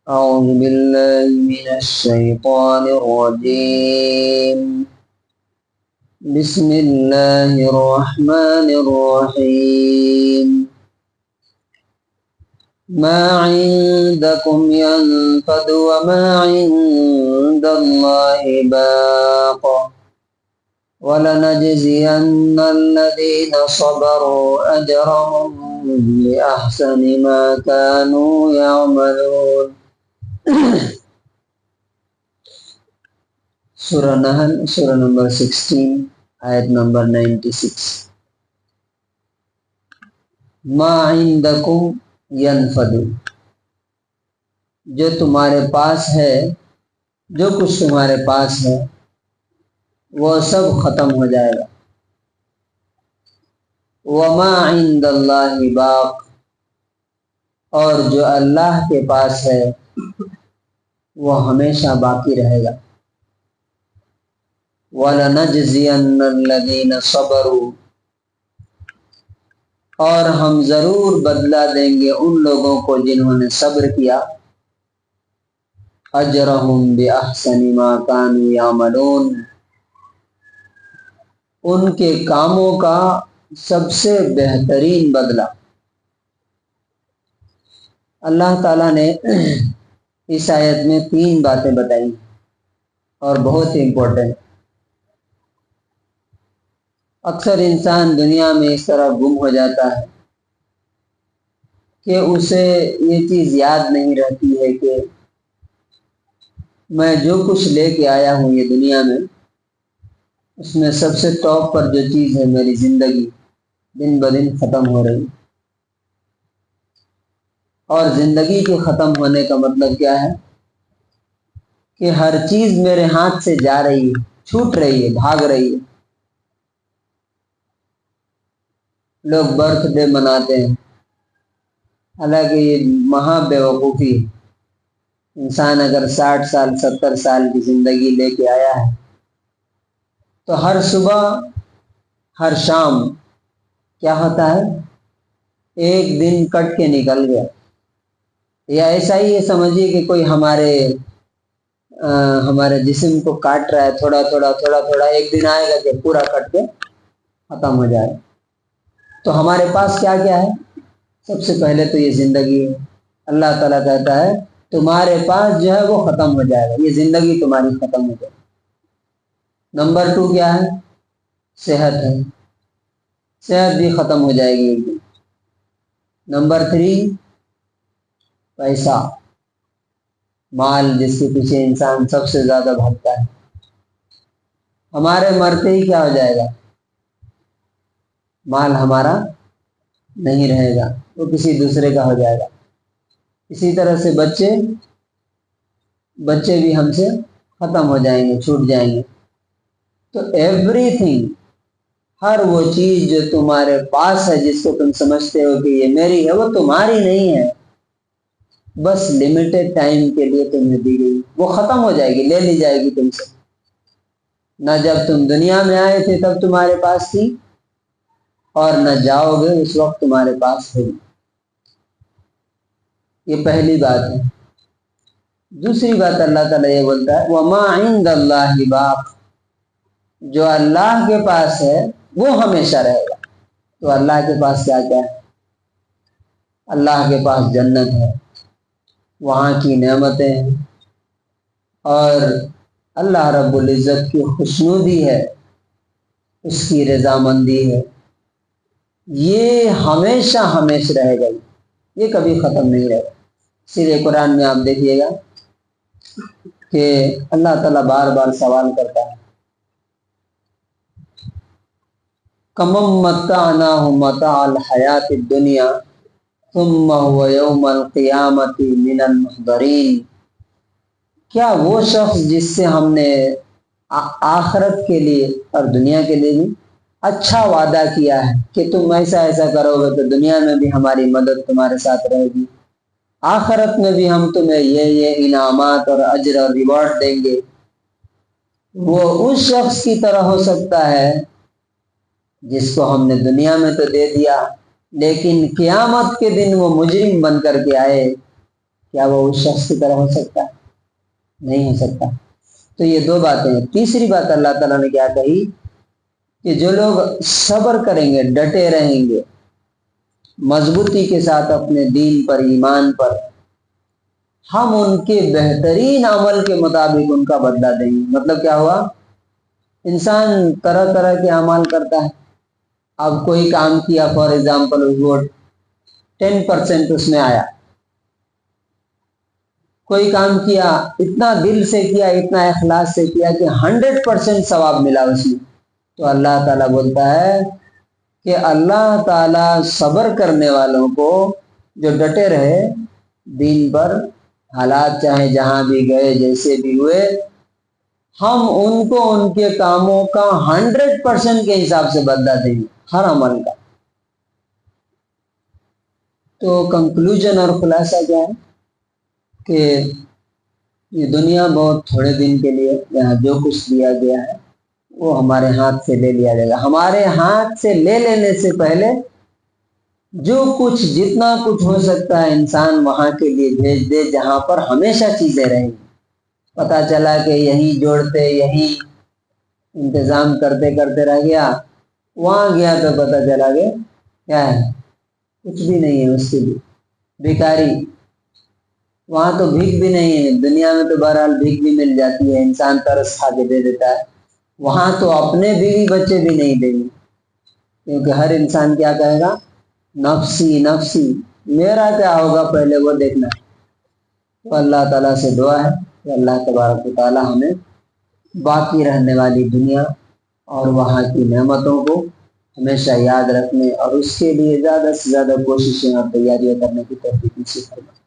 أعوذ بالله من الشيطان الرجيم. بسم الله الرحمن الرحيم. ما عندكم ينفد وما عند الله باق ولنجزين الذين صبروا أجرهم بأحسن ما كانوا يعملون. سورہ نحل سورہ نمبر 16 آیت نمبر 96. ما عندکم ینفد، جو تمہارے پاس ہے، جو کچھ تمہارے پاس ہے وہ سب ختم ہو جائے گا. وما عند اللہ باق، اور جو اللہ کے پاس ہے وہ ہمیشہ باقی رہے گا. وَلَنَجْزِيَنَّ الَّذِينَ صَبَرُوا، اور ہم ضرور بدلہ دیں گے ان لوگوں کو جنہوں نے صبر کیا. أَجْرَهُمْ بِأَحْسَنِ مَا كَانُوا يَعْمَلُونَ، ان کے کاموں کا سب سے بہترین بدلہ. اللہ تعالیٰ نے اس آیت میں 3 باتیں بتائی اور بہت ہی امپورٹنٹ. اکثر انسان دنیا میں اس طرح گم ہو جاتا ہے کہ اسے یہ چیز یاد نہیں رہتی ہے کہ میں جو کچھ لے کے آیا ہوں یہ دنیا میں، اس میں سب سے ٹاپ پر جو چیز ہے میری زندگی دن بدن ختم ہو رہی. اور زندگی کے ختم ہونے کا مطلب کیا ہے؟ کہ ہر چیز میرے ہاتھ سے جا رہی ہے، چھوٹ رہی ہے، بھاگ رہی ہے. لوگ برتھ ڈے مناتے ہیں، حالانکہ یہ مہا بیوقوفی ہے. انسان اگر 60 سال 70 سال کی زندگی لے کے آیا ہے تو ہر صبح ہر شام کیا ہوتا ہے؟ ایک دن کٹ کے نکل گیا. یا ایسا ہی یہ سمجھیے کہ کوئی ہمارے جسم کو کاٹ رہا ہے، تھوڑا تھوڑا تھوڑا تھوڑا، ایک دن آئے گا کہ پورا کٹ کے ختم ہو جائے. تو ہمارے پاس کیا کیا ہے؟ سب سے پہلے تو یہ زندگی ہے. اللہ تعالیٰ کہتا ہے تمہارے پاس جو ہے وہ ختم ہو جائے گا، یہ زندگی تمہاری ختم ہو جائے گی. نمبر 2 کیا ہے؟ صحت ہے، صحت بھی ختم ہو جائے گی ایک دن. نمبر 3 پیسہ، مال، جس کے پیچھے انسان سب سے زیادہ بھاگتا ہے. ہمارے مرتے ہی کیا ہو جائے گا؟ مال ہمارا نہیں رہے گا، وہ کسی دوسرے کا ہو جائے گا. اسی طرح سے بچے بھی ہم سے ختم ہو جائیں گے، چھوٹ جائیں گے. تو ایوری تھنگ، ہر وہ چیز جو تمہارے پاس ہے جس کو تم سمجھتے ہو کہ یہ میری ہے، وہ تمہاری نہیں ہے، بس لمیٹڈ ٹائم کے لیے تمہیں دی گئی. وہ ختم ہو جائے گی، لے لی جائے گی تم سے. نہ جب تم دنیا میں آئے تھے تب تمہارے پاس تھی، اور نہ جاؤ گے اس وقت تمہارے پاس ہوگی. یہ پہلی بات ہے. دوسری بات اللہ تعالیٰ یہ بولتا ہے وَمَا عِندَ اللَّهِ بَاقٍ، جو اللہ کے پاس ہے وہ ہمیشہ رہے گا. تو اللہ کے پاس کیا کیا ہے؟ اللہ کے پاس جنت ہے، وہاں کی نعمتیں ہیں، اور اللہ رب العزت کی خوشنودی ہے، اس کی رضامندی ہے. یہ ہمیشہ ہمیشہ رہے گا، یہ کبھی ختم نہیں رہے گا. سورہ قرآن میں آپ دیکھیے گا کہ اللہ تعالیٰ بار بار سوال کرتا ہے کَمَّ مَتَّعْنَاهُ مَتَاعَ الْحَيَاةِ الدُّنْيَا ثُمَّ هُوَ يَوْمَ الْقِيَامَةِ مِنَ الْمُحْضَرِينَ. کیا وہ شخص جس سے ہم نے آخرت کے لیے اور دنیا کے لیے بھی اچھا وعدہ کیا ہے کہ تم ایسا ایسا کرو گے تو دنیا میں بھی ہماری مدد تمہارے ساتھ رہے گی، آخرت میں بھی ہم تمہیں یہ انعامات اور اجر اور ریوارڈ دیں گے، وہ اس شخص کی طرح ہو سکتا ہے جس کو ہم نے دنیا میں تو دے دیا، لیکن قیامت کے دن وہ مجرم بن کر کے آئے کیا وہ اس شخص کی طرح ہو سکتا ہے؟ نہیں ہو سکتا۔ تو یہ دو باتیں ہیں۔ تیسری بات اللہ تعالیٰ نے کیا کہی کہ جو لوگ صبر کریں گے، ڈٹے رہیں گے مضبوطی کے ساتھ اپنے دین پر، ایمان پر، ہم ان کے بہترین عمل کے مطابق ان کا بدلہ دیں گے۔ مطلب کیا ہوا؟ انسان طرح طرح کے اعمال کرتا ہے۔ اب کوئی کام کیا، فار ایگزامپل وہ 10% اس میں آیا، کوئی کام کیا، اتنا دل سے کیا، اتنا اخلاص سے کیا کہ 100% ثواب ملا اس میں، تو اللہ تعالیٰ بولتا ہے کہ اللہ تعالیٰ صبر کرنے والوں کو، جو ڈٹے رہے دین پر، حالات چاہے جہاں بھی گئے، جیسے بھی ہوئے، ہم ان کو ان کے کاموں کا 100% کے حساب سے بدلہ دیں گے، ہر عمل کا۔ تو کنکلوژن اور خلاصہ کیا ہے کہ یہ دنیا بہت تھوڑے دن کے لیے، یہاں جو کچھ دیا گیا ہے وہ ہمارے ہاتھ سے لے لیا جائے گا۔ ہمارے ہاتھ سے لے لینے سے پہلے جو کچھ، جتنا کچھ ہو سکتا ہے انسان وہاں کے لیے بھیج دے جہاں پر ہمیشہ چیزیں رہیں۔ پتہ چلا کہ یہیں جوڑتے، یہیں انتظام کرتے کرتے رہ گیا، وہاں گیا تو پتہ چلا کہ کیا ہے، کچھ بھی نہیں ہے اس کے لیے، بھکاری۔ وہاں تو بھیک بھی نہیں ہے، دنیا میں تو بہرحال بھیک بھی مل جاتی ہے، انسان ترس کھا کے دے دیتا ہے، وہاں تو اپنے بیوی بچے بھی نہیں دیں گے، کیونکہ ہر انسان کیا کہے گا؟ نفسی نفسی، میرا کیا ہوگا پہلے وہ دیکھنا ہے۔ تو اللہ تعالیٰ سے دعا ہے کہ اللہ تبارک و تعالیٰ ہمیں باقی رہنے والی دنیا اور وہاں کی نعمتوں کو ہمیشہ یاد رکھنے اور اس کے لیے زیادہ سے زیادہ کوششیں اور تیاریاں کرنے کی توفیق نصیب فرمائے۔